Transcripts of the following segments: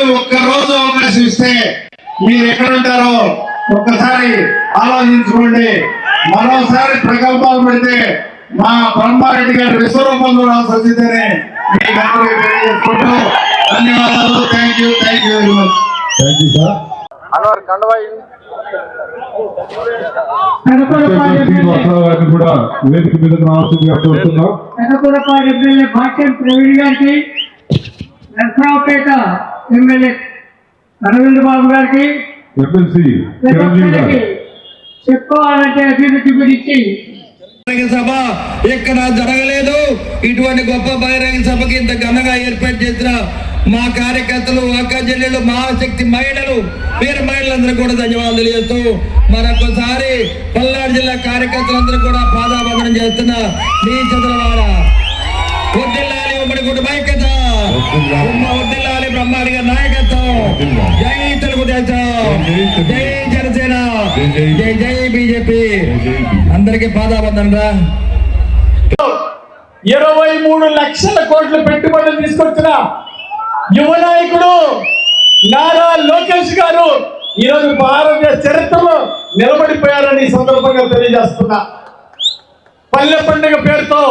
దేవుడు ఒక్కరోజు అవకాశం ఇస్తే మీరు ఎక్కడుంటారో ఒక్కసారి ఆలోచించుకోండి. మరోసారి ప్రకల్పాలు పెడితే మా బ్రహ్మారెడ్డి గారి విశ్వరూపంలో రాసి వచ్చిందని మీకు అందరికీ తెలియజేసుకుంటూ ధన్యవాదాలు. Thank you very much. Thank you sir. కూడా వేదిక మీద రావాల్సిందిగా కోరుతున్నాం. కనకూరపాడు ఎమ్మెల్యే భాష్యం ప్రవీణ్ గారికి, నరసరావుపేట ఎమ్మెల్యే అరవింద్ బాబు గారికి, ఎమ్మెల్సీ చిరంజీవి గారికి చెప్పుకోవాలంటే అభివృద్ధి గురించి సభ ఎక్కడ జరగలేదు. ఇటువంటి గొప్ప బహిరంగ సభకి ఇంత ఘనంగా ఏర్పాటు చేసిన మా కార్యకర్తలు, అక్క చెల్లెలు, మహాశక్తి మహిళలు, వీర మహిళలందరూ కూడా ధన్యవాదాలు తెలియజేస్తూ మరొకసారి పల్నాడు జిల్లా కార్యకర్తలందరూ కూడా పాదాబంధనం చేస్తున్న మీ చంద్రవాడ వడ్డిల్లాలి ఉమ్మడి కుటుంబ ఐక్యత, వడ్డిల్లాలి బ్రహ్మాడి గారి నాయకత్వం. జై తెలుగుదేశం, జై జనసేన, జై జై బీజేపీ. అందరికీ పాదాబంధనం రా. 23 లక్షల కోట్ల పెట్టుబడులు తీసుకొచ్చిన యువ నాయకుడు నారా లోకేష్ గారు ఈరోజు భారతదేశ చరిత్రలో నిలబడిపోయారని సందర్భంగా తెలియజేస్తున్నా. పల్లె పండుగ పేరుతో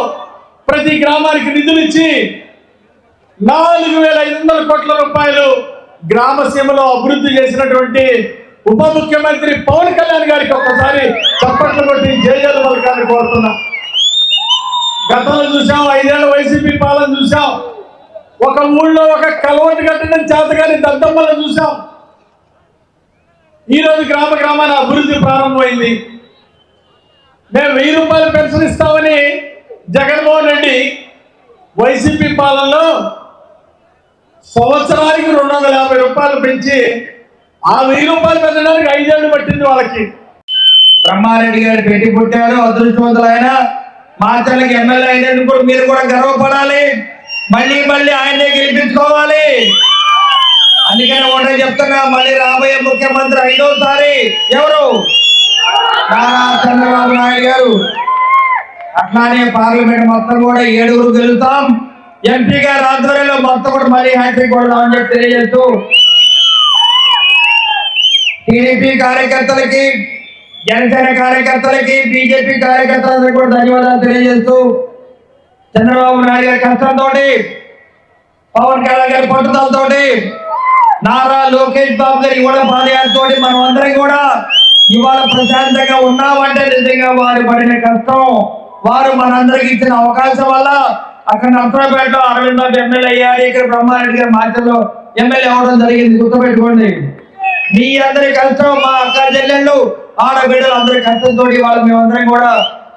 ప్రతి గ్రామానికి నిధులు ఇచ్చి 4,500 కోట్ల రూపాయలు గ్రామ సీమలో అభివృద్ధి చేసినటువంటి ఉప ముఖ్యమంత్రి పవన్ కళ్యాణ్ గారికి ఒక్కసారి చప్పట్లు కొట్టి జేజేలు పలకాన్ని కోరుతున్నా. గతంలో చూసాం, 5 ఏళ్ల వైసీపీ పాలన చూసాం. ఒక ఊళ్ళో ఒక కలవటి కట్టడం చేతగాని దద్దమ్మలను చూసాం. ఈరోజు గ్రామ గ్రామాన అభివృద్ధి ప్రారంభమైంది. మేము 1000 రూపాయలు పెన్షన్ ఇస్తామని జగన్మోహన్ రెడ్డి వైసీపీ పాలనలో సంవత్సరానికి 250 రూపాయలు పెంచి ఆ 1000 రూపాయలు పెంచడానికి 5 ఏళ్ళు పట్టింది వాళ్ళకి. బ్రహ్మారెడ్డి గారు పెట్టి పుట్టారు, అదృష్టవంతులు ఆయన. మాచర్లకి ఎమ్మెల్యే అయినందుకు మీరు కూడా గర్వపడాలి. మళ్ళీ మళ్ళీ ఆయనే గెలిపించుకోవాలి. అందుకని ఒకటే చెప్తున్నా, మళ్ళీ రాబోయే ముఖ్యమంత్రి 5వసారి ఎవరు? నారా చంద్రబాబు నాయుడు గారు. అట్లానే పార్లమెంట్ మొత్తం కూడా 7 గెలుస్తాం. ఎంపీ గారి ఆధ్వర్యంలో మొత్తం కూడా మళ్ళీ హ్యాట్రిక్ కొడదామని చెప్పి తెలియజేస్తూ టీడీపీ కార్యకర్తలకి, జనసేన కార్యకర్తలకి, బీజేపీ కార్యకర్తలందరికీ కూడా ధన్యవాదాలు తెలియజేస్తూ చంద్రబాబు నాయుడు గారి కష్టంతో, పవన్ కళ్యాణ్ గారి పట్టుదలతో, నారా లోకేష్ బాబు గారి కూడా పాదయాత్రతో మనం అందరం కూడా ఇవాళ ప్రశాంతంగా ఉన్నామంటే నిజంగా వారు పడిన కష్టం, వారు మనందరికి ఇచ్చిన అవకాశం వల్ల అక్కడ నర్సరావుపేటలో అరవింద్ బాబు ఎమ్మెల్యే అయ్యారు. ఇక్కడ బ్రహ్మారెడ్డి గారి మాటల్లో ఎమ్మెల్యే అవడం జరిగింది. గుర్తుపెట్టుకోండి, మీ అందరి కష్టం, మా అక్క చెల్లెళ్ళు, ఆడబిడ్డలు అందరి కష్టంతో వాళ్ళు మేమందరం కూడా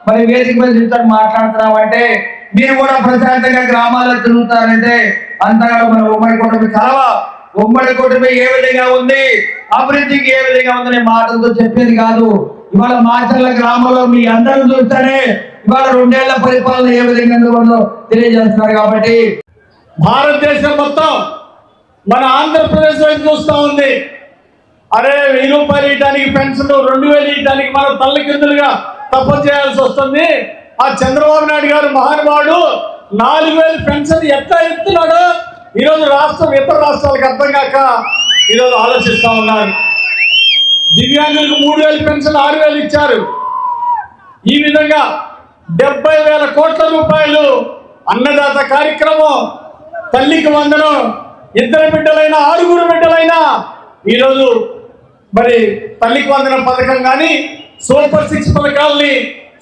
మరి వేదిక మీద చూస్తారు మాట్లాడుతున్నామంటే, మీరు కూడా ప్రశాంతంగా గ్రామాల్లో తిరుగుతారంటే అంతగా మన ఉమ్మడి కుటుంబం కలవ. ఉమ్మడి కుటుంబం ఏ విధంగా ఉంది, అభివృద్ధికి ఏ విధంగా ఉందనే మాటలతో చెప్పేది కాదు. ఇవాళ మాచర్ల గ్రామంలో మీ అందరూ చూస్తేనే ఇవాళ 2 ఏళ్ల పరిపాలన ఏ విధంగా ఉందో తెలియజేస్తున్నారు. కాబట్టి భారతదేశం మొత్తం మన ఆంధ్రప్రదేశ్ వైపు చూస్తూ ఉంది. అరే 1000 రూపాయలు ఇవ్వడానికి పెన్షన్ 2000 ఇవ్వడానికి మనం తల్లకిందులుగా తపస్సు చేయాల్సి వస్తుంది. ఆ చంద్రబాబు నాయుడు గారు మహానుభావుడు 4000 పెన్షన్ ఎట్లా ఇస్తున్నాడు ఈరోజు ఇతర రాష్ట్రాలకు అర్థం కాక ఈరోజు ఆలోచిస్తూ ఉన్నారు. దివ్యాంగులకు 3000 పెన్షన్ 6000 ఇచ్చారు. ఈ విధంగా 70,000 కోట్ల రూపాయలు అన్నదాత కార్యక్రమం, తల్లికి వందనం, 2 బిడ్డలైనా 6 బిడ్డలైనా ఈరోజు మరి తల్లికి వందనం పథకం కానీ సూపర్ 6 పథకాలని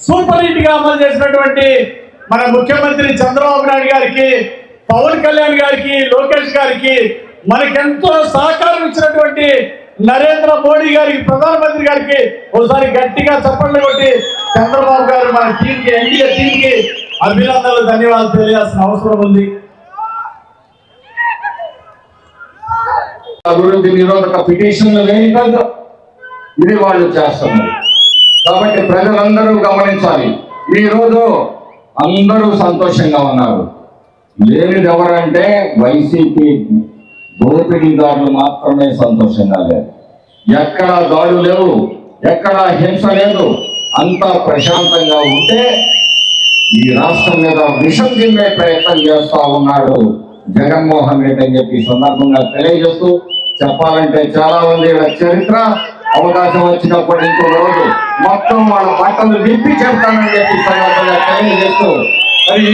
సూపర్ హిట్ గా అమలు చేసినటువంటి మన ముఖ్యమంత్రి చంద్రబాబు నాయుడు గారికి, పవన్ కళ్యాణ్ గారికి, లోకేష్ గారికి, మనకెంతో సహకారం ఇచ్చినటువంటి నరేంద్ర మోడీ గారికి, ప్రధానమంత్రి గారికి ఒకసారి గట్టిగా చప్పట్లు కొట్టి చంద్రబాబు గారు మన టీంకి, ఎన్డీఏ టీంకి అభినందనలు, ధన్యవాదాలు తెలియాల్సిన అవసరం ఉంది. అభివృద్ధి నిరోధక పిటిషన్లు వేయగలదు, ఇది వాళ్ళు చేస్తున్నారు. కాబట్టి ప్రజలందరూ గమనించాలి, ఈ రోజు అందరూ సంతోషంగా ఉన్నారు. లేనిది ఎవరంటే వైసీపీ దోపిడీదారులు మాత్రమే సంతోషంగా లేరు. ఎక్కడ దాడులు లేవు, ఎక్కడ హింస లేదు, అంతా ప్రశాంతంగా ఉంటే ఈ రాష్ట్రం మీద విషం తిమ్మే ప్రయత్నం చేస్తా ఉన్నాడు జగన్మోహన్ రెడ్డి అని చెప్పి ఈ సందర్భంగా తెలియజేస్తూ, చెప్పాలంటే చాలా ఉంది వీళ్ళ చరిత్ర. అవకాశం వచ్చినప్పుడు ఇంకొక రోజు మొత్తం వాళ్ళ బట్టలు విప్పి చెప్తానని చెప్పి ఈ సందర్భంగా తెలియజేస్తూ, మరి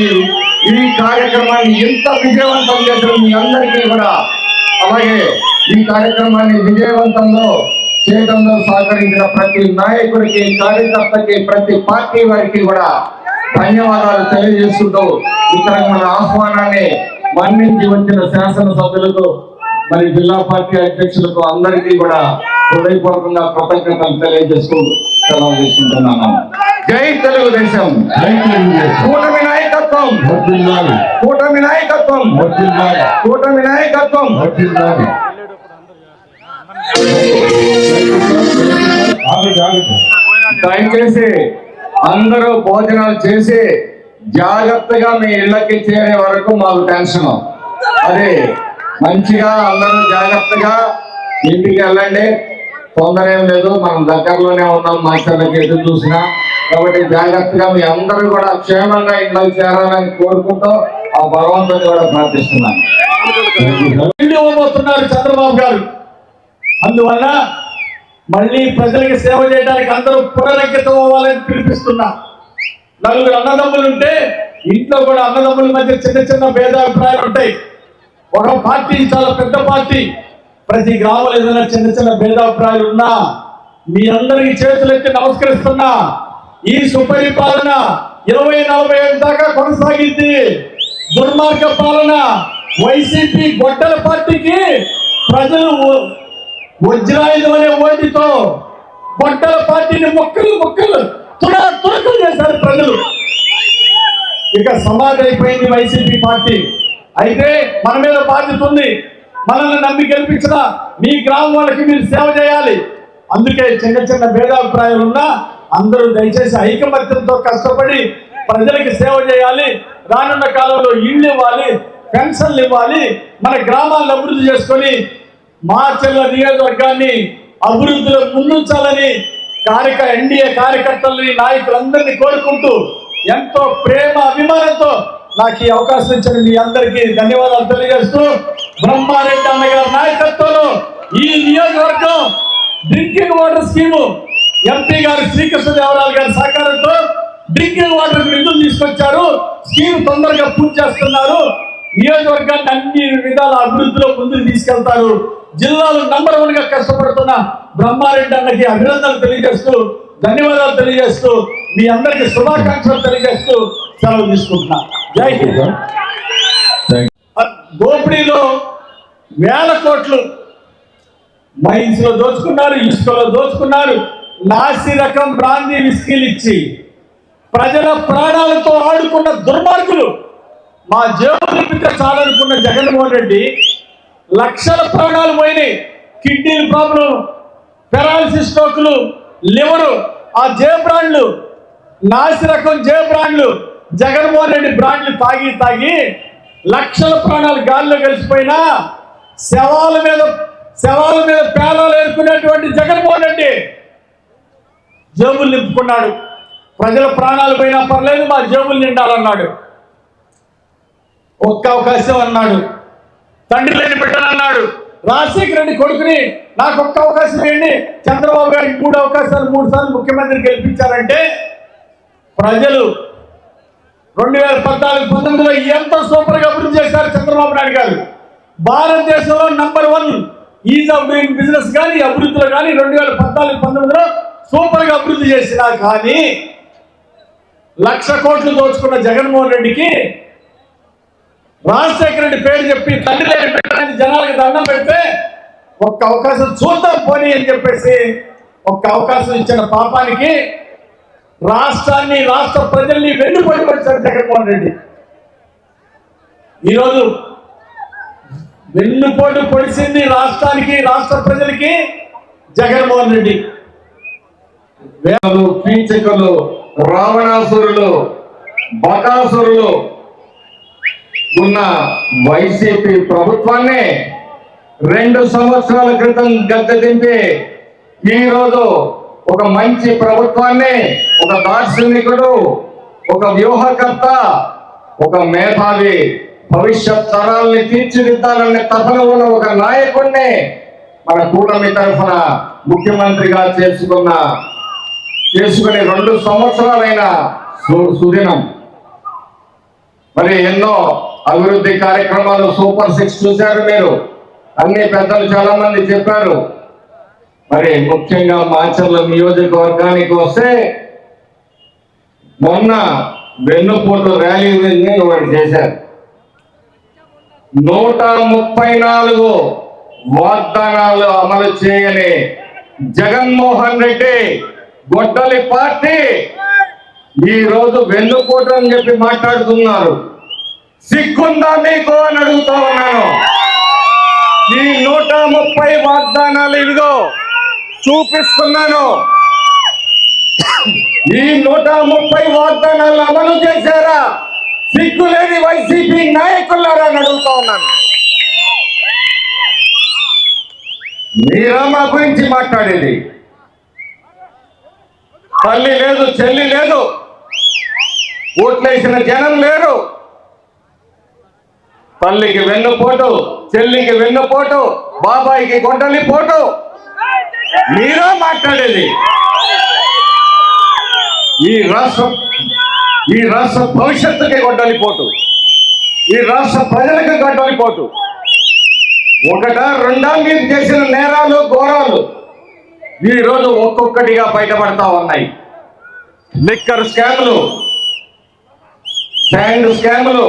ఈ కార్యక్రమాన్ని ఎంత విజయవంతం చేసిన మీ అందరికీ కూడా, అలాగే ఈ కార్యక్రమాన్ని విజయవంతంలో చేయడంలో సహకరించిన ప్రతి నాయకుడికి, కార్యకర్తకి, ప్రతి పార్టీ వారికి కూడా ధన్యవాదాలు తెలియజేస్తుంటూ, ఇక్కడ మన ఆహ్వానాన్ని మన్నించి వచ్చిన శాసనసభ్యులకు, మరి జిల్లా పార్టీ అధ్యక్షులకు అందరికీ కూడా హృదయపూర్వకంగా కృతజ్ఞతలు తెలియజేస్తూ సెలవు తీసుకుంటున్నాను. జై తెలుగుదేశం. జై తెలుగుదేశం. కూటమి నాయకత్వం. వర్ధిల్లాలి. కూటమి నాయకత్వం. వర్ధిల్లాలి. కూటమి నాయకత్వం. వర్ధిల్లాలి. ఆగండి, ఆగండి. దయచేసి అందరూ భోజనాలు చేసి జాగ్రత్తగా మీ ఇళ్ళకి చేరే వరకు మాకు టెన్షన్. అదే మంచిగా అందరూ జాగ్రత్తగా ఇంటికి వెళ్ళండి. తొందర ఏం లేదు, మనం దగ్గరలోనే ఉన్నాం, మాస్టర్లకి ఎదురు చూసినా. కాబట్టి జాగ్రత్తగా మీ అందరూ కూడా క్షేమంగా ఇంట్లోకి చేరాలని కోరుకుంటూ ఆ భగవంతుని కూడా ప్రార్థిస్తున్నాను. ఇల్లు ఇవ్వబోతున్నారు చంద్రబాబు గారు. అందువల్ల మళ్ళీ ప్రజలకు సేవ చేయడానికి అందరూ పునరంకితం అవ్వాలని పిలిపిస్తున్నా. నలుగురు అన్నదమ్ములు ఉంటే ఇంట్లో కూడా అన్నదమ్ముల మధ్య చిన్న చిన్న భేదాభిప్రాయాలు ఉంటాయి. ఒక పార్టీ చాలా పెద్ద పార్టీ, ప్రతి గ్రామంలో ఏదైనా చిన్న చిన్న భేదాభిప్రాయాలు ఉన్నా మీ అందరికి చేతులెత్తి నమస్కరిస్తున్నా. ఈ సుపరిపాలన 20-40 ఏళ్ళ దాకా కొనసాగింది. దుర్మార్గ పాలన వైసీపీ గొడ్డల పార్టీకి ప్రజలు వజ్రాయుధం అనే ఓటితో గొడ్డల పార్టీని ముక్కలు తురకలు చేశారు ప్రజలు. ఇక సమాధి అయిపోయింది వైసీపీ పార్టీ. అయితే మన మీద బాధ్యత ఉంది. మనల్ని నమ్మి గెలిపించిన మీ గ్రామం వాళ్ళకి మీరు సేవ చేయాలి. అందుకే చిన్న చిన్న భేదాభిప్రాయాలు ఉన్నా అందరూ దయచేసి ఐకమత్యంతో కష్టపడి ప్రజలకి సేవ చేయాలి. రానున్న కాలంలో ఇళ్ళు ఇవ్వాలి, పెన్షన్లు ఇవ్వాలి, మన గ్రామాలను అభివృద్ధి చేసుకొని మార్చెల్ల నియోజకవర్గాన్ని అభివృద్ధిలో ముందుంచాలని ఎన్డీఏ కార్యకర్తలని, నాయకులందరినీ కోరుకుంటూ ఎంతో ప్రేమ అభిమానంతో నాకు ఈ అవకాశం ఇచ్చిన మీ అందరికీ ధన్యవాదాలు తెలియజేస్తూ, బ్రహ్మారెడ్డి అన్న గారి నాయకత్వంలో ఈ నియోజకవర్గం డ్రింకింగ్ వాటర్ స్కీము ఎంపీ గారు శ్రీకృష్ణదేవరాయలు గారి సహకారంతో డ్రింకింగ్ వాటర్ నిధులు తీసుకొచ్చారు. స్కీమ్ తొందరగా పూర్తి చేస్తున్నారు. నియోజకవర్గాన్ని అన్ని విధాల అభివృద్ధిలో ముందుకు తీసుకెళ్తారు. జిల్లాలో నంబర్ 1 గా కష్టపడుతున్న బ్రహ్మారెడ్డి అన్నకి అభినందనలు తెలియజేస్తూ, ధన్యవాదాలు తెలియజేస్తూ, మీ అందరికి శుభాకాంక్షలు తెలియజేస్తూ సెలవు తీసుకుంటున్నా. జై హింద్. దోపిడీలో వేల కోట్లు మైన్స్ లో దోచుకున్నారు, ఇసుకలో దోచుకున్నారు. నాసి రకం బ్రాందీ విస్కీలు ఇచ్చి ప్రజల ప్రాణాలతో ఆడుకున్న దుర్మార్గులు. మా జేబులు చాలనుకున్న జగన్మోహన్ రెడ్డి లక్షల ప్రాణాలు పోయినాయి. కిడ్నీల ప్రాబ్లం, పెరాలసిస్, స్ట్రోకులు, లివరు. ఆ జే బ్రాండ్లు, నాసి రకం జే బ్రాండ్లు, జగన్మోహన్ రెడ్డి బ్రాండ్లు తాగి లక్షల ప్రాణాలు గాలిలో కలిసిపోయినా శవాల మీద పేలాలు ఏరుకునేటువంటి జగన్మోహన్ రెడ్డి జేబులు నింపుకున్నాడు. ప్రజల ప్రాణాలు పోయినా పర్లేదు, మా జేబులు నిండాలన్నాడు. ఒక్క అవకాశం అన్నాడు. తండ్రి లేని బిడ్డనన్నాడు. రాజశేఖర రెడ్డి కొడుకుని నాకు ఒక్క అవకాశం ఏంటి, చంద్రబాబు గారికి 3 అవకాశాలు 3 సార్లు ముఖ్యమంత్రి గెలిపించారంటే ప్రజలు 2014-19లో ఎంతో సూపర్ గా అభివృద్ధి చేశారు చంద్రబాబు నాయుడు గారు. భారతదేశంలో number 1 is of doing business కానీ అభివృద్ధిలో కానీ 2014-19లో సూపర్ గా అభివృద్ధి చేసినా కానీ 1,00,000 కోట్లు దోచుకున్న జగన్మోహన్ రెడ్డికి రాజశేఖర రెడ్డి పేరు చెప్పి తండ్రి లేని పెట్టడానికి జనాలకు దండం పెడితే ఒక్క అవకాశం చూద్దాం పోనీ అని చెప్పేసి ఒక్క అవకాశం ఇచ్చిన పాపానికి రాష్ట్రాన్ని, రాష్ట్ర ప్రజల్ని వెన్నుపోటు పడిచారు జగన్మోహన్ రెడ్డి. ఈరోజు వెన్నుపోటు పొడిచింది రాష్ట్రానికి, రాష్ట్ర ప్రజలకి జగన్మోహన్ రెడ్డి. వేలు కీచకులు, రావణాసురులు, బకాసురులు ఉన్న వైసీపీ ప్రభుత్వాన్ని 2 సంవత్సరాల క్రితం గద్దె దింపి ఈరోజు ఒక మంచి ప్రభుత్వాన్ని, ఒక దార్శనికుడు, ఒక వ్యూహకర్త, ఒక మేధావి భవిష్యత్ తరాల్ని తీర్చిదిద్దాలనే తపన ఉన్న ఒక నాయకుడిని మన కూటమి తరఫున ముఖ్యమంత్రిగా చేసుకుని 2 సంవత్సరాలైన సుదినం. మరి ఎన్నో అభివృద్ధి కార్యక్రమాలు సూపర్ 6 చూశారు మీరు. అన్ని పెద్దలు చాలా మంది చెప్పారు. మరి ముఖ్యంగా మాచర్ల నియోజకవర్గానికి వస్తే మొన్న వెన్నుపోటు ర్యాలీ ఒకటి చేశారు. 134 వాగ్దానాలు అమలు చేయని జగన్మోహన్ రెడ్డి గొడ్డలి పార్టీ ఈ రోజు వెన్నుపోటు అని చెప్పి మాట్లాడుతున్నారు. సిగ్గుందా మీకు అని అడుగుతా ఉన్నాను. ఈ 130 వాగ్దానాలు ఇదిగో చూపిస్తున్నాను. ఈ 130 వాగ్దానాలు అమలు చేశారా? సిగ్గులేని వైసీపీ నాయకులారా అని అడుగుతా ఉన్నాను. మీరా మా గురించి మాట్లాడేది? తల్లి లేదు, చెల్లి లేదు, ఓట్లేసిన జనం లేరు. తల్లికి వెన్నుపోటు, చెల్లికి వెన్నుపోటు, బాబాయికి గొడ్డలి పోటు. మీరా మాట్లాడేది? ఈ రాష్ట్ర భవిష్యత్తుకి గొడ్డలి పోటు, ఈ రాష్ట్ర ప్రజలకు గొడ్డలి పోటు. ఒకటా రెండా మీరు చేసిన నేరాలు ఘోరాలు ఈ రోజు ఒక్కొక్కటిగా బయటపడతా ఉన్నాయి. లిక్కర్ స్కాములు, శాండ్ స్కాములు,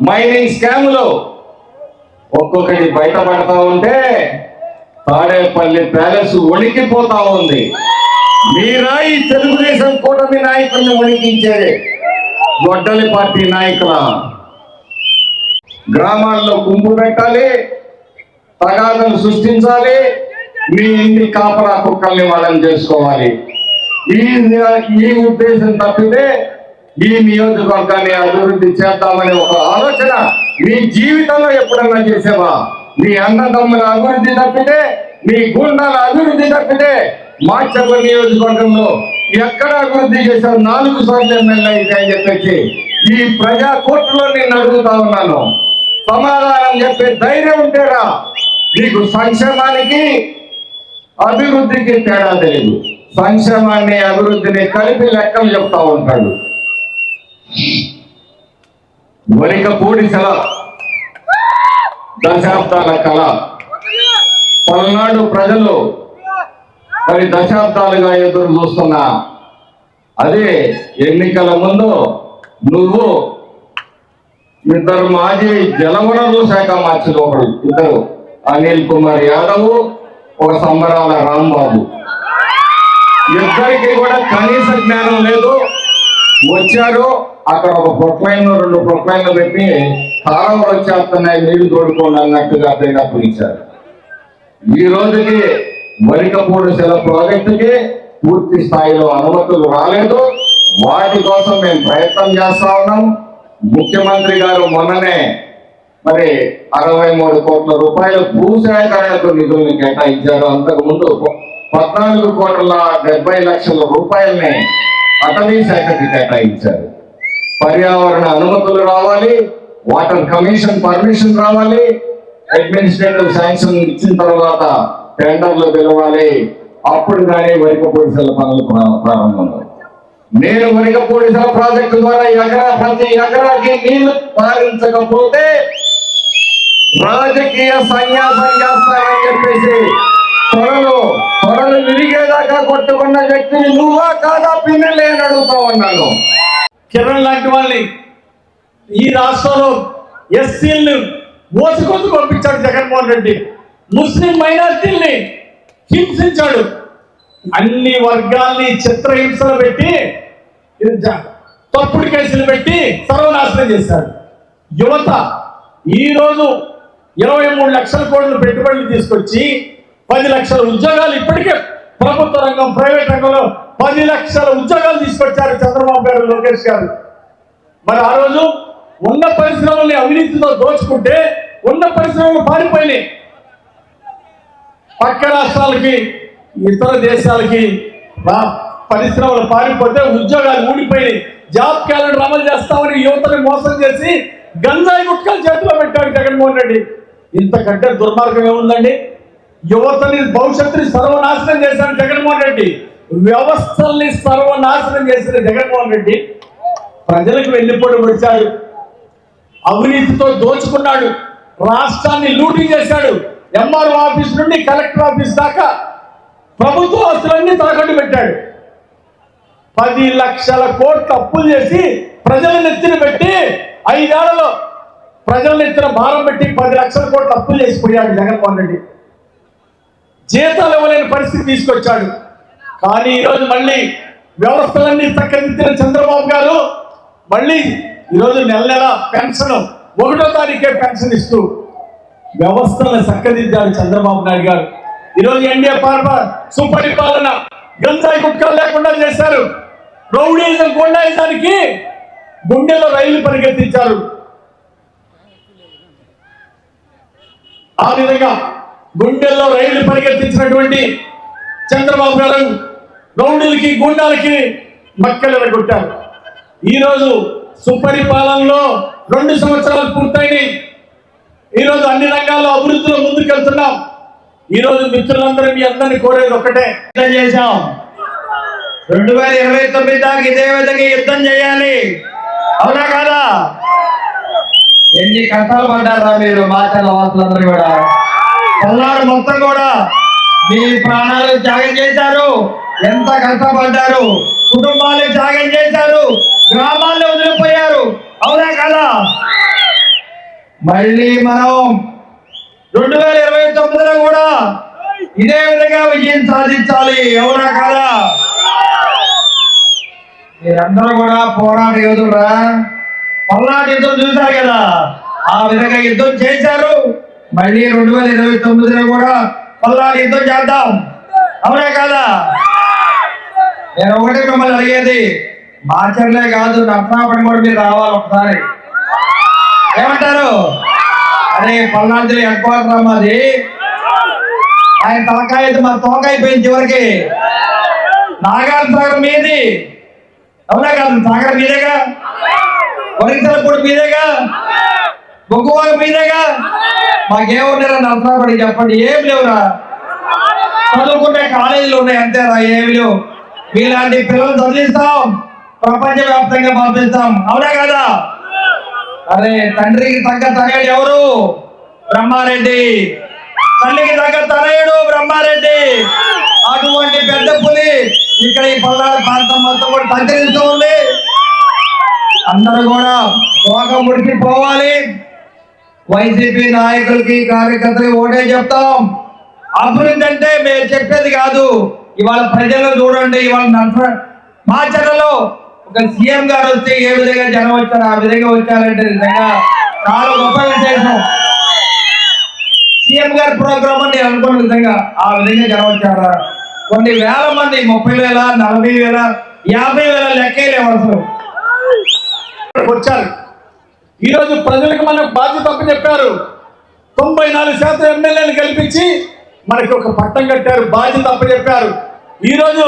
మైనింగ్ స్కాములు ఒక్కొక్కటి బయటపడతా ఉంటే తాడేపల్లి ప్యాలెస్ వణికిపోతా ఉంది. మీరా ఈ తెలుగుదేశం కూటమి నాయకుల్ని వణికించేది? గొడ్డలి పార్టీ నాయకుల గ్రామాల్లో గుంపు పెట్టాలి, తగాదలు సృష్టించాలి, మీ ఇంటి కాపలా కుక్కల్ని వాళ్ళని చేసుకోవాలి. ఈ ఉద్దేశం తప్పితే ఈ నియోజకవర్గాన్ని అభివృద్ధి చేద్దామనే ఒక ఆలోచన మీ జీవితంలో ఎప్పుడన్నా చేసావా? మీ అన్నదమ్ముల అభివృద్ధి తప్పితే, మీ గుండాల అభివృద్ధి తప్పితే మాచర్ల నియోజకవర్గంలో ఎక్కడ అభివృద్ధి చేశావు? 4 సార్లు ఎమ్మెల్యే అయితే అని చెప్పేసి ఈ ప్రజా కోర్టులో నేను అడుగుతా ఉన్నాను. సమాధానం చెప్పే ధైర్యం ఉంటేరా. నీకు సంక్షేమానికి అభివృద్ధికి తేడా తెలియదు. సంక్షేమాన్ని అభివృద్ధిని కలిపి లెక్కలు చెప్తా ఉంటాడు. వరికపూడి సెల దశాబ్దాల కళ. పల్నాడు ప్రజలు మరి దశాబ్దాలుగా ఎదురు చూస్తున్నా అదే ఎన్నికల ముందు నువ్వు 2 మాజీ జలవనరుల శాఖ మంత్రులు, ఒకడు 2 అనిల్ కుమార్ యాదవ్, ఒక సంబరాల రాంబాబు. ఇద్దరికి కూడా కనీస జ్ఞానం లేదు. వచ్చారు, అక్కడ ఒక ప్రొక్లైన్ 2 ప్రొక్లైన్లు పెట్టి కాలువలు వచ్చేస్తున్నాయి నీళ్లు తోడుకోండి అన్నట్టుగా డబ్బులు ఇచ్చారు. ఈ రోజుకి వరికపూడి సెల ప్రాజెక్టుకి పూర్తి స్థాయిలో అనుమతులు రాలేదు. వాటి కోసం మేము ప్రయత్నం చేస్తా ఉన్నాం. ముఖ్యమంత్రి గారు మొన్ననే మరి 63 కోట్ల రూపాయలు భూసేకరణకు నిధుల్ని కేటాయించారు. అంతకుముందు 14,70,00,000 రూపాయలని అటవీ శాఖకి కేటాయించారు. పర్యావరణ అనుమతులు రావాలి, వాటర్ కమిషన్ పర్మిషన్ రావాలి, అడ్మినిస్ట్రేటివ్ శాంక్షన్ ఇచ్చిన తర్వాత టెండర్లు పిలవాలి. అప్పుడు కానీ వరికపూడిసెల పనులు ప్రారంభం. నేను వరికపూడిసెల ప్రాజెక్టు ద్వారా ప్రతి ఎకరాకి నీళ్లు పారించకపోతే రాజకీయ సన్యాసం చేస్తానని చెప్పేసి త్వరలు విరిగేదాకా కొట్టుకున్న వ్యక్తిని నువ్వా కాదా పిన్నెలే అని అడుగుతా ఉన్నాను. కిరణ్ లాంటి వాళ్ళని ఈ రాష్ట్రంలో ఎస్సీలను మోసుకొందు పంపించాడు జగన్మోహన్ రెడ్డి. ముస్లిం మైనారిటీల్ని హింసించాడు. అన్ని వర్గాల్ని చిత్రహింసలు పెట్టి తప్పుడు కేసులు పెట్టి సర్వనాశనం చేశాడు. యువత ఈరోజు 23 లక్షల కోట్ల పెట్టుబడులు తీసుకొచ్చి 10 లక్షల ఉద్యోగాలు, ఇప్పటికే ప్రభుత్వ రంగం ప్రైవేట్ రంగంలో 10 లక్షల ఉద్యోగాలు తీసుకొచ్చారు చంద్రబాబు గారు, లోకేష్ గారు. మరి ఆ రోజు ఉన్న పరిశ్రమల్ని అవినీతితో దోచుకుంటే ఉన్న పరిశ్రమలు పారిపోయినాయి. పక్క రాష్ట్రాలకి, ఇతర దేశాలకి పరిశ్రమలు పారిపోతే ఉద్యోగాలు ఊడిపోయినాయి. జాబ్ క్యాలెండర్ అమలు చేస్తామని యువతని మోసం చేసి గంజాయి గుట్కాలు చేతిలో పెట్టాడు జగన్మోహన్ రెడ్డి. ఇంతకంటే దుర్మార్గం ఏముందండి? యువతని భవిష్యత్తుని సర్వనాశనం చేశాడు జగన్మోహన్ రెడ్డి. వ్యవస్థల్ని సర్వనాశనం చేసిన జగన్మోహన్ రెడ్డి ప్రజలకు వెన్నుపోటు పొడిచాడు, అవినీతితో దోచుకున్నాడు, రాష్ట్రాన్ని లూటీ చేశాడు. ఎంఆర్ఓ ఆఫీస్ నుండి కలెక్టర్ ఆఫీస్ దాకా ప్రభుత్వ ఆస్తులన్నీ తాకట్టు పెట్టాడు. 10 లక్షల కోట్ల అప్పులు చేసి ప్రజల నెత్తిన పెట్టి 5 ఏళ్లలో ప్రజల నెత్తిన భారం పెట్టి 10 లక్షల కోట్ల అప్పులు చేసిపోయాడు జగన్మోహన్ రెడ్డి. జీతాలు ఇవ్వలేని పరిస్థితి తీసుకొచ్చాడు. కానీ ఈరోజు మళ్ళీ వ్యవస్థలన్నీ చక్కదిద్దిన చంద్రబాబు గారు మళ్ళీ ఈరోజు నెల నెల పెన్షన్ 1వ తారీఖే పెన్షన్ ఇస్తూ వ్యవస్థలను చక్కదిద్దాడు చంద్రబాబు నాయుడు గారు. ఈరోజు ఎన్డీఏ సుపరిపాలన గంజాయి గుట్కాలు లేకుండా చేశారు. రౌడీజం గుండాయిజానికి గుండెలో రైలు పరిగెత్తించారు. ఆ విధంగా గుండెల్లో రైలు పరిగెత్తించినటువంటి చంద్రబాబు గారు రౌడీలకి గుండాలకి మక్కలు ఎరగొట్టారు. ఈరోజు సుపరిపాలనలో 2 సంవత్సరాలు పూర్తయినాయి. ఈరోజు అన్ని రంగాల్లో అభివృద్ధిలో ముందుకెళ్తున్నాం. ఈరోజు మిత్రులందరూ మీ అందరినీ కోరేది ఒక్కటే, చేశాం. 2029 దాకా ఇదే విధంగా యుద్ధం చేయాలి. అవునా కాదా? ఎన్ని కష్టాలు పడ్డారా మీరు మాచర్ల వాసులందరూ కూడా. పల్నాడు మొత్తం కూడా మీ ప్రాణాలు త్యాగం చేశారు. ఎంత కష్టపడ్డారు, కుటుంబాలు త్యాగం చేశారు, గ్రామాల్లో వదిలిపోయారు. అవునా కాదా? మళ్ళీ మనం 2029లో కూడా ఇదే విధంగా విజయం సాధించాలి. అవునా కాదా? మీరందరూ కూడా పోరాట యోధురా. పల్నాడు యుద్ధం చూశారు కదా, ఆ విధంగా యుద్ధం చేశారు. మళ్ళీ 2029లో కూడా పల్నాడు యుద్ధం చేద్దాం. అవునా కాదా? నేను ఒకటి మిమ్మల్ని అడిగేది, మాచర్లే కాదు నర్సాపడి కూడా మీరు రావాలి ఒకసారి. ఏమంటారు? అరే పల్నాడు జిల్లా హెడ్ క్వార్టర్ అమ్మది. ఆయన తలకాయ మన తోకైపోయింది చివరికి. నాగార్జున సాగర్ మీది. అవునా కాదు? సాగర్ మీదేగా, వరిసలపూడి మీదేగా, బొగ్గువాగ మీదేగా. మాకేమున్నారా నర్సాపడి చెప్పండి? ఏం లేవురా. చదువుకునే కాలేజీలు ఉన్నాయి అంతేరా, ఏమి లేవు. మీలాంటి పిల్లలు చదివిస్తాం, ప్రపంచ వ్యాప్తంగా పంపిస్తాం. అవునా కదా? అరే తండ్రికి తగ్గ తనయుడు ఎవరు? బ్రహ్మారెడ్డి. తల్లికి తగ్గ తనయుడు బ్రహ్మారెడ్డి. అటువంటి పెద్ద పులి ఇక్కడ ఈ పల్నాడు ప్రాంతం మొత్తం కూడా సంచరిస్తూ ఉంది. అందరూ కూడా తోక ముడికిపోవాలి. వైసీపీ నాయకులకి కార్యకర్తలకి ఓటే చెప్తాం. అభివృద్ధి అంటే మేము చెప్పేది కాదు. ఇవాళ ప్రజలు చూడండి, ఇవాళ మాచర్లలో ఒక సీఎం గారు వస్తే ఏ విధంగా జనం వచ్చారు, ఆ విధంగా వచ్చారంటే నిజంగా చాలా గొప్ప విశేషం. సీఎం గారి ప్రోగ్రామ్ అని నేను అనుకున్న నిజంగా ఆ విధంగా జనం వచ్చారా. కొన్ని వేల మంది, 30,000, 40,000, 50,000 లెక్కేలేవు అసలు వచ్చారు. ఈరోజు ప్రజలకు మనకు బాధ్యత చెప్పారు. 94% ఎమ్మెల్యేలు గెలిపించి మనకి ఒక పట్టం కట్టారు, బాధ్యత అప్పచెప్పారు. ఈరోజు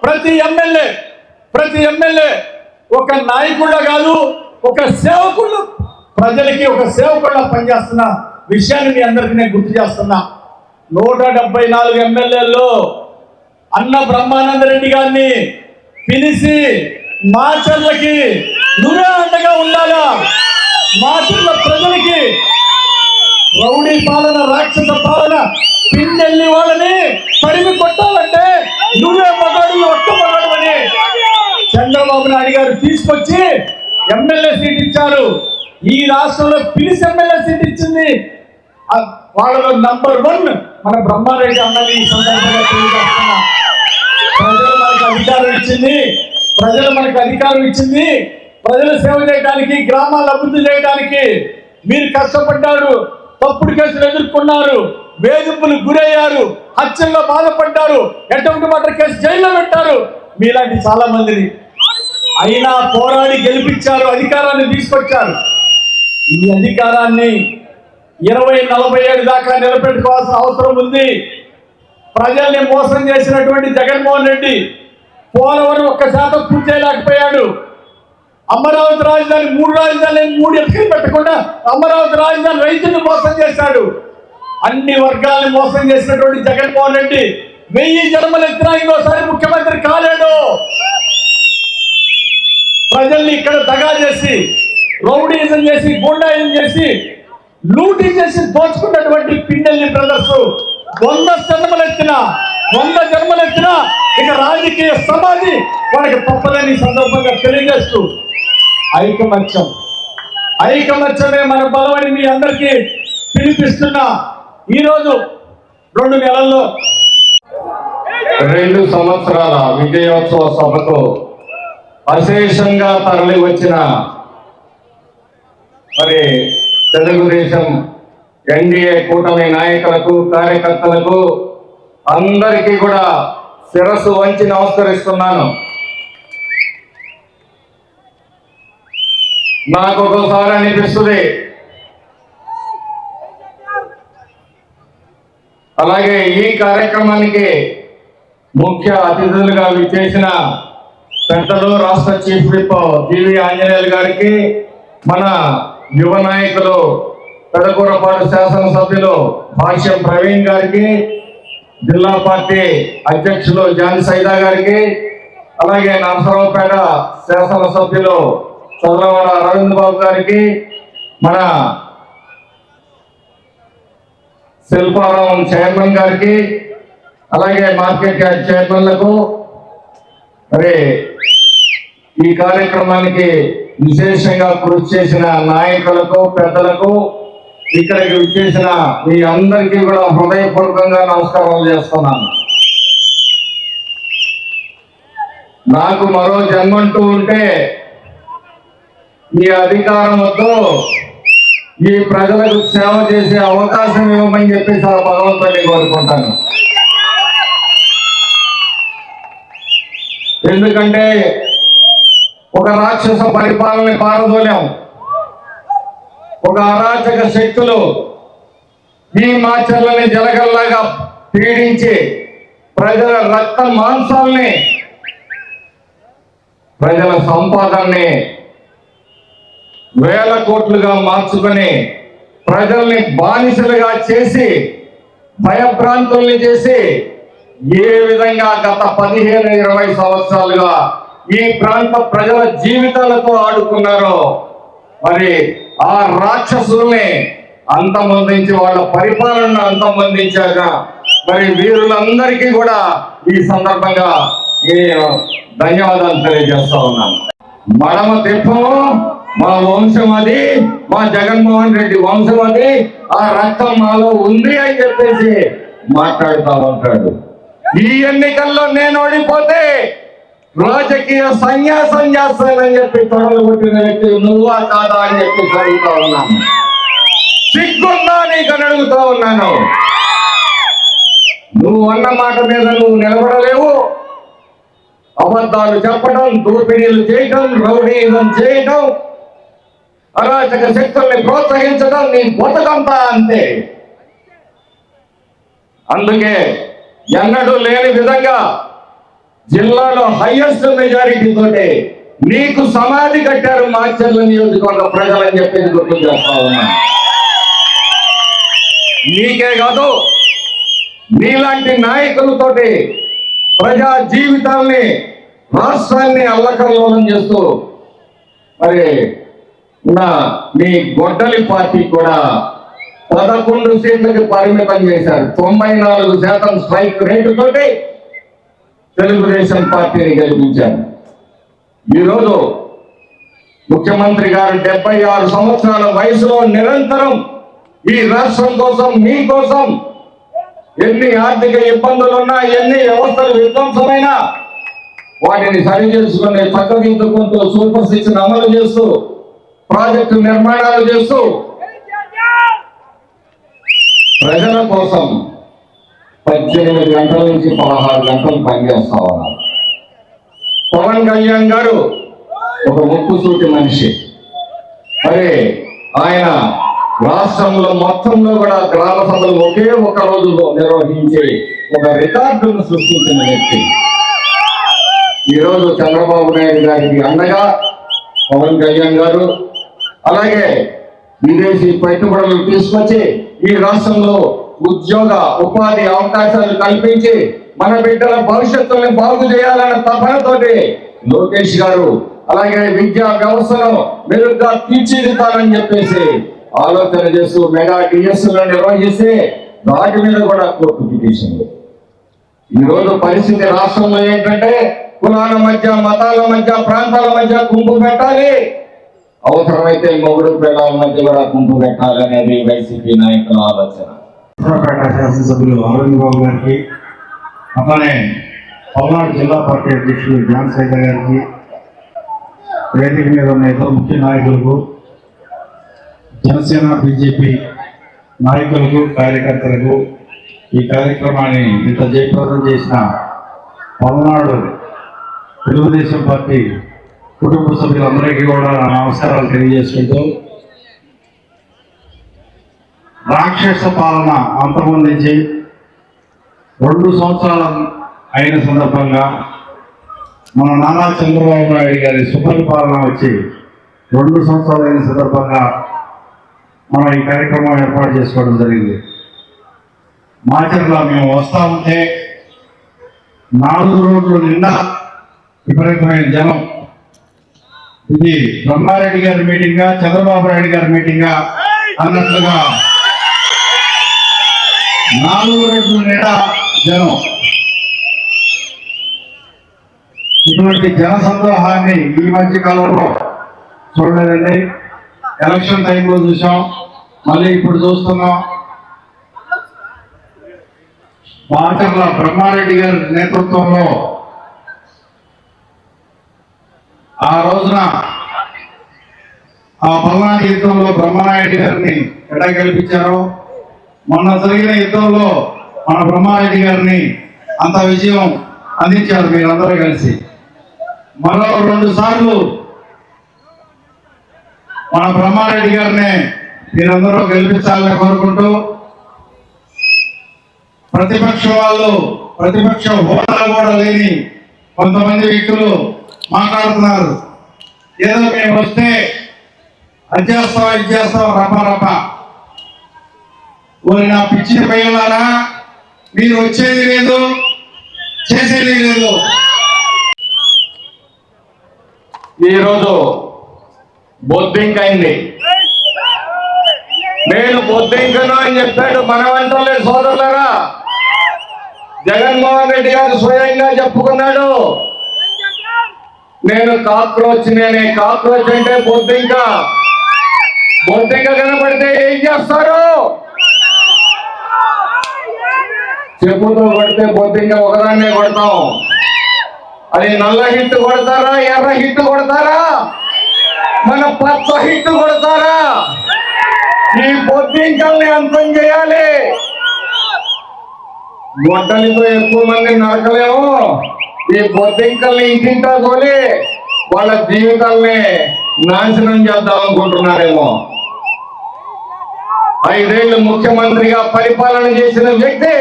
ప్రతి ఎమ్మెల్యే ఒక నాయకుడు కాదు, ఒక సేవకుడు, ప్రజలకి ఒక సేవకుడుగా పనిచేస్తున్న విషయాన్ని మీ అందరికీ నేను గుర్తు చేస్తున్నా. 174 ఎమ్మెల్యేల్లో అన్న బ్రహ్మానంద రెడ్డి గారిని పిలిచి మాచర్లకి నువ్వే అండగా ఉండాలా, మాచర్ల ప్రజలకి రౌడీ పాలన, రాక్షస పాలన, పిండెల్లి వాళ్ళని తరిమి కొట్టాలంటే నువ్వే మగాడు, ఒక్క మగాడు అని చంద్రబాబు నాయుడు గారు తీసుకొచ్చి ఎమ్మెల్యే సీట్ ఇచ్చారు. ఈ రాష్ట్రంలో పిలిచి ఎమ్మెల్యే సీట్ ఇచ్చింది వాళ్ళలో నంబర్ 1 మన బ్రహ్మారెడ్డి అన్నది. ఈ సందర్భంగా తెలియజేస్తున్నా. ప్రజలు మనకు అధికారం ఇచ్చింది, ప్రజల సేవ చేయడానికి, గ్రామాల అభివృద్ధి చేయడానికి. మీరు కష్టపడ్డారు, తప్పుడు కేసులు ఎదుర్కొన్నారు, వేధింపులు గురయ్యారు, హత్యల్లో బాధపడ్డారు, అటెంప్ట్ మర్డర్ కేసు జైల్లో పెట్టారు మీలాంటి చాలా మందిని. అయినా పోరాడి గెలిపించారు, అధికారాన్ని తీసుకొచ్చారు. ఈ అధికారాన్ని 20-40 ఏళ్ళు దాకా నిలబెట్టుకోవాల్సిన అవసరం ఉంది. ప్రజల్ని మోసం చేసినటువంటి జగన్మోహన్ రెడ్డి పోలవరం 1% పూర్తి చేయలేకపోయాడు. అమరావతి రాజధాని 3 రాజధానులు 3 ఎత్తుకుని పెట్టకుండా అమరావతి రాజధాని రైతులను మోసం చేశాడు. అన్ని వర్గాలను మోసం చేసినటువంటి జగన్మోహన్ రెడ్డి 1000 జన్మలు ఎత్తినా ఇంకోసారి ముఖ్యమంత్రి కాలేడు. ప్రజల్ని ఇక్కడ దగా చేసి, రౌడీజం చేసి, గూండాయిజం చేసి, లూటీ చేసి దోచుకున్నటువంటి పిండల్ని బ్రదర్స్ 100 జన్మలు ఎత్తినా ఇక రాజకీయ సమాధి వారికి తప్పదని సందర్భంగా తెలియజేస్తూ ఐకమత్యమే మన బలమని మీ అందరికీ పిలిపిస్తున్నా. ఈరోజు 2 నెలల్లో 2 సంవత్సరాల విజయోత్సవ సభకు అశేషంగా తరలి వచ్చిన మరి తెలుగుదేశం ఎన్డీఏ కూటమి నాయకులకు, కార్యకర్తలకు అందరికీ కూడా శిరస్సు వంచి నమస్కరిస్తున్నాను. నాకు ఒక్కోసారి అనిపిస్తుంది, అలాగే ఈ కార్యక్రమానికి ముఖ్య అతిథులుగా విచ్చేసిన పెద్దలు రాష్ట్ర చీఫ్ విప్ జీవి ఆంజనేయులు గారికి, మన యువ నాయకులు పెదకూరపాడు శాసనసభ్యులు భాష్యం ప్రవీణ్ గారికి, జిల్లా పార్టీ అధ్యక్షులు జాన్ సైదా గారికి, అలాగే నరసరావుపేట శాసనసభ్యులు చంద్రవాడ అరవింద్ బాబు గారికి, మన శిల్పారావం చైర్మన్ గారికి, అలాగే మార్కెట్ యార్డ్ చైర్మన్లకు, మరి ఈ కార్యక్రమానికి విశేషంగా కృషి చేసిన నాయకులకు, పెద్దలకు, ఇక్కడికి విచ్చేసిన మీ అందరికీ కూడా హృదయపూర్వకంగా నమస్కారం చేస్తున్నాను. నాకు మరో జన్మంటూ ఉంటే ఈ అధికారం వద్దు, ఈ ప్రజలకు సేవ చేసే అవకాశం ఇవ్వమని చెప్పేసి ఆ భగవంతుడిని కోరుకుంటాను. ఎందుకంటే ఒక రాక్షస పరిపాలన పారదోలాం, ఒక అరాచక శక్తులు ఈ మాచర్లని జలగల్లాగా పీడించి ప్రజల రక్త మాంసాల్ని, ప్రజల సంపాదనని వేల కోట్లుగా మార్చుకొని ప్రజల్ని బానిసలుగా చేసి, భయభ్రాంతుల్ని చేసి, ఏ విధంగా గత 15-20 సంవత్సరాలుగా ఈ ప్రాంత ప్రజల జీవితాలతో ఆడుకున్నారో, మరి ఆ రాక్షసుల్ని అంతమొందించి వాళ్ళ పరిపాలనను అంతమొందించాక మరి వీరులందరికీ కూడా ఈ సందర్భంగా నేను ధన్యవాదాలు తెలియజేస్తా ఉన్నాను. మడమ తిప్పము మా వంశం అది, మా జగన్మోహన్ రెడ్డి వంశం అది, ఆ రక్తం మాలో ఉంది అని చెప్పేసి మాట్లాడుతూ ఉంటాడు. ఈ ఎన్నికల్లో నేను ఓడిపోతే రాజకీయ సన్యాసం చేస్తానని చెప్పి తొడలు కొట్టిన వ్యక్తి నువ్వా కాదా అని చెప్పి అడుగుతా ఉన్నాను. సిగ్గుందా నీకు అని అడుగుతా ఉన్నాను. నువ్వు అన్న మాట మీద నువ్వు నిలబడలేవు. అబద్ధాలు చెప్పడం, దోపిడీలు చేయటం, రౌడీజం చేయటం, అరాచక శక్తుల్ని ప్రోత్సహించడం నీ బతుకంతా అంతే. అందుకే ఎన్నడూ లేని విధంగా జిల్లాలో హైయెస్ట్ మెజారిటీ తోటి నీకు సమాధి కట్టారు మాచర్ల నియోజకవర్గ ప్రజలని చెప్పేది గుర్తు చేస్తా ఉన్నా. నీకే కాదు, నీలాంటి నాయకులతోటి ప్రజా జీవితాల్ని, రాష్ట్రాన్ని అల్లకల్లోలం చేస్తూ మరి మీ గొడ్డలి పార్టీ కూడా 11 సీట్లకు పరిమితం చేశారు. 94% స్ట్రైక్ రేటు తోటి తెలుగుదేశం పార్టీని గెలిపించారు. ఈరోజు ముఖ్యమంత్రి గారు 76 సంవత్సరాల వయసులో నిరంతరం ఈ రాష్ట్రం కోసం, మీ కోసం ఎన్ని ఆర్థిక ఇబ్బందులున్నా, ఎన్ని వ్యవస్థలు విధ్వంసమైనా వాటిని సరి చేసుకుని చక్కదిద్దుకుంటూ సూపర్ 6 అమలు చేస్తూ ప్రాజెక్టు నిర్మాణాలు చేస్తూ ప్రజల కోసం 18 గంటల నుంచి 16 గంటలు పనిచేస్తా ఉన్నారు. పవన్ కళ్యాణ్ గారు ఒక ముక్కుసూటి మనిషి. మరి ఆయన రాష్ట్రంలో మొత్తంలో కూడా గ్రామ సభలు ఒకే ఒక రోజులో నిర్వహించి ఒక రికార్డును సృష్టించిన వ్యక్తి. ఈరోజు చంద్రబాబు నాయుడు గారికి అండగా పవన్ కళ్యాణ్ గారు, అలాగే విదేశీ పెట్టుబడులు తీసుకొచ్చి ఈ రాష్ట్రంలో ఉద్యోగ ఉపాధి అవకాశాలు కల్పించి మన బిడ్డల భవిష్యత్తుని బాగు చేయాలన్న తపనతోటి లోకేష్ గారు, అలాగే విద్యా వ్యవస్థను మెరుగ్గా తీర్చిదిద్దాలని చెప్పేసి ఆలోచన చేస్తూ మెగా డిఎస్లు నిర్వహిస్తే వాటి మీద కూడా కోర్టు పిటిషన్లు. ఈ రోజు పరిస్థితి రాష్ట్రంలో ఏంటంటే కులాల మధ్య, మతాల మధ్య, ప్రాంతాల మధ్య గుంపు పెట్టాలి, అవసరమైతే మొగుడు పిల్లల మధ్య కూడా గుంపు పెట్టాలి అనేది వైసీపీ నాయకుల ఆలోచన. సూర్యాపేట శాసనసభ్యులు అరవింద్ బాబు గారికి, అట్లానే పల్నాడు జిల్లా పార్టీ అధ్యక్షులు జాన్ సైదర్ గారికి, వేదిక మీద ఉన్న ఇతర ముఖ్య నాయకులకు, జనసేన బీజేపీ నాయకులకు, కార్యకర్తలకు, ఈ కార్యక్రమాన్ని ఇంత జయప్రదం చేసిన పల్నాడు తెలుగుదేశం పార్టీ కుటుంబ సభ్యులందరికీ కూడా నా నమస్కారాలు తెలియజేసుకుంటూ, రాక్షస పాలన అంతమొందించి 2 సంవత్సరాలు అయిన సందర్భంగా మన నారా చంద్రబాబు నాయుడు గారి సుపరిపాలన వచ్చి 2 సంవత్సరాలు అయిన సందర్భంగా మనం ఈ కార్యక్రమం ఏర్పాటు చేసుకోవడం జరిగింది. మాచర్ల మేము వస్తా ఉంటే 4 రోడ్లు నిండా విపరీతమైన జనం. ఇది బ్రహ్మారెడ్డి గారి మీటింగా, చంద్రబాబు నాయుడు గారి మీటింగా అన్నట్లుగా 4 రోడ్లు నిండా జనం. ఇటువంటి జన సందోహాన్ని ఈ మధ్య కాలంలో చూడలేదండి. ఎలక్షన్ టైంలో చూసాం, మళ్ళీ ఇప్పుడు చూస్తున్నాం. మాచర్ల బ్రహ్మారెడ్డి గారి నేతృత్వంలో ఆ రోజున ఆ పల్నాడు యుద్ధంలో బ్రహ్మనాయుడు గారిని ఎట్లా గెలిపించారో, మొన్న జరిగిన యుద్ధంలో మన బ్రహ్మారెడ్డి గారిని అంత విజయం అందించారు మీరందరూ కలిసి. మరో 2 సార్లు మన బ్రహ్మారెడ్డి గారిని మీరందరూ గెలిపించాలని కోరుకుంటూ, ప్రతిపక్ష హోదా కూడా లేని కొంతమంది వ్యక్తులు మాట్లాడుతున్నారు. ఏదో మేము వస్తే అది చేస్తాం, ఇది చేస్తాం, రప ఓరి నా పిచ్చి పయ్యారా, మీరు వచ్చేది లేదు, చేసేది లేదు. ఈరోజు బొద్దింకైంది. నేను బొద్దింకను అని చెప్పాడు మన వెంటనే సోదరులరా. జగన్మోహన్ రెడ్డి గారు స్వయంగా చెప్పుకున్నాడు, నేను కాక్రోచ్, నేనే కాక్రోచ్ అంటే బొద్దింక. బొద్దింక కనపడితే ఏం చేస్తారు? చెప్పుతో కొడితే బొద్దింక ఒకదాన్నే కొడతాం. అది నల్ల హిట్ కొడతారా, ఎర్ర హిట్ కొడతారా, మన పచ్చ హిట్ కొడతారా? ఈ బొద్దింకల్ని అంతం చేయాలి. గొడ్డలితో ఎక్కువ మంది నరకలేము. ఈ బొద్దింకల్ని ఇంటింటా తోలి వాళ్ళ జీవితాల్ని నాశనం చేద్దాం అనుకుంటున్నారేమో. 5 ఏళ్ళు ముఖ్యమంత్రిగా పరిపాలన చేసిన వ్యక్తి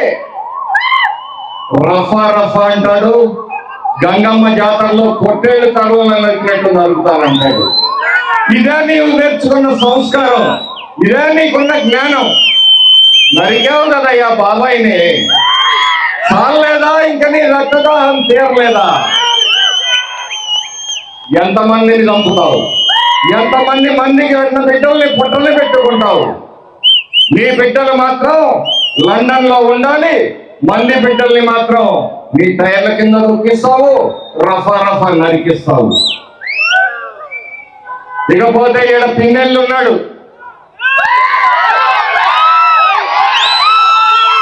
రఫా అంటాడు, గంగమ్మ జాతరలో పొట్టేళ్ళు తరువులు నరికినట్టు నరుకుతానంటాడు. ఇదే నీవు నేర్చుకున్న సంస్కారం, ఇదే నీకున్న జ్ఞానం. నరికావు కదయ్యా బాబాయిని, చాలేదా? ఇంకా నీ రక్తదాహం తీరలేదా? ఎంతమందిని చంపుతావు? మందికి వెంట బిడ్డల్ని పుట్టలు పెట్టుకుంటావు? నీ బిడ్డలు మాత్రం లండన్ లో ఉండాలి, మంది బిడ్డల్ని మాత్రం నీ టైర్ల కింద నొక్కిస్తావు, రఫా నరికిస్తావు. ఇకపోతే ఈడ పిన్నెల్లు ఉన్నాడు,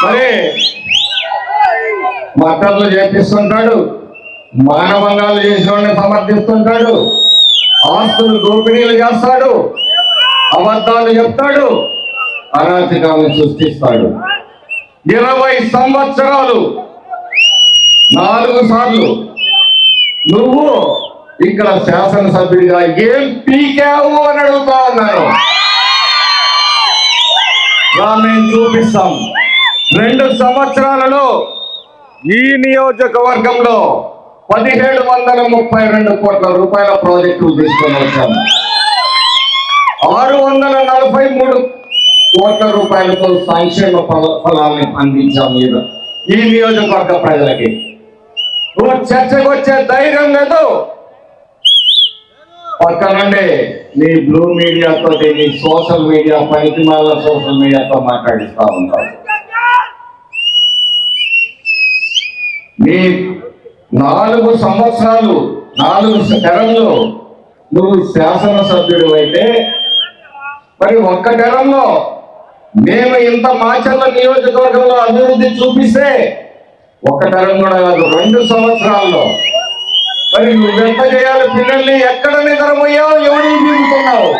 మరి మట్టర్లు చేపిస్తుంటాడు, మానవంగాలు చేసిన వాడిని సమర్థిస్తుంటాడు, ఆస్తులు దోపిడీలు చేస్తాడు, అబద్ధాలు చెప్తాడు, అరాచకాలను సృష్టిస్తాడు. 20 సంవత్సరాలు 4 సార్లు నువ్వు ఇక్కడ శాసనసభ్యుడిగా ఏం పీకావు అని అడుగుతా ఉన్నాను. మేము చూపిస్తాం. 2 సంవత్సరాలలో ఈ నియోజకవర్గంలో 1732 కోట్ల రూపాయల ప్రాజెక్టులు తీసుకొని వచ్చాము. 643 కోట్ల రూపాయలతో సంక్షేమ ఫలాల్ని అందించాము ఈ నియోజకవర్గ ప్రజలకి. నువ్వు చర్చకు వచ్చే ధైర్యం లేదు. పక్క నుండి నీ బ్లూ మీడియాతో నీ సోషల్ మీడియా పనికిమాల సోషల్ మీడియాతో మాట్లాడిస్తా ఉంటావు. నీ 4 సంవత్సరాలు 4 టర్మ్లో నువ్వు శాసనసభ్యుడు అయితే మరి ఒక్క టర్మ్లో మేము ఇంత మాచర్ల నియోజకవర్గంలో అభివృద్ధి చూపిస్తే ఒక టర్మ్ కూడా కాదు 2 సంవత్సరాల్లో మరి నువ్వెంత చేయాలి? పిల్లల్ని ఎక్కడ నిద్రపోయావు? ఎవరికి తిరుగుతున్నావు?